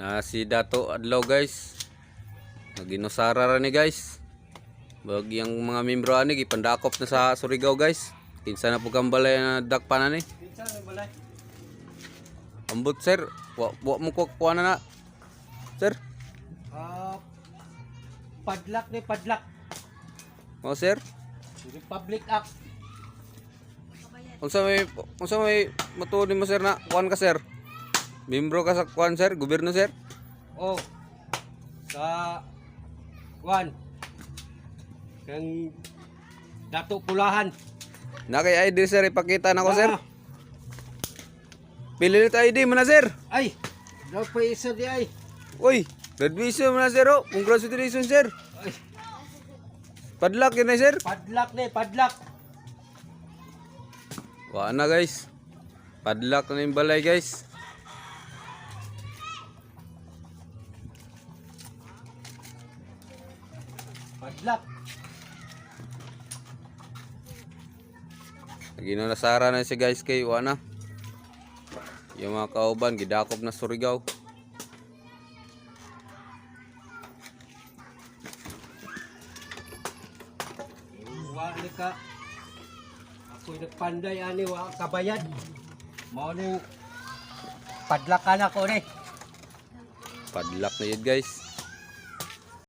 Na si Dato adlaw guys. Naginusara ra ni guys. Bag yung mga membro ani gipandakop na sa Surigao guys. Kinsa na po kang balay na dakpan ani? Kinsa na balay? Ambot sir, wa mo ko kuha na. Sir. Padlak ni padlak. O sir. Republic Act. Unsa may matuod mo sir na kuan ka sir? Membro ka sa kuan sir, gobyerno sir? Oh. Sa Juan. Kang Dato Pulahan. Na kay ID sir ipakita na ko sir. Ah. Pilit ID mo na sir. Ay, daw pa isa di ay. Uy, graduation mo na sir oh. Congratulations sir. Ay, Padlak yun na sir. padlak ni padlak. Wala na guys. Padlak na yung balay guys. Padlak. Ginunasara na si guys kay wala na. Yung mga kauban gidakop na Surigao. Wala ka. Ako'y nagpanday ani wa kabayad. Mao ning padlakan ako ni. Padlak na yun guys.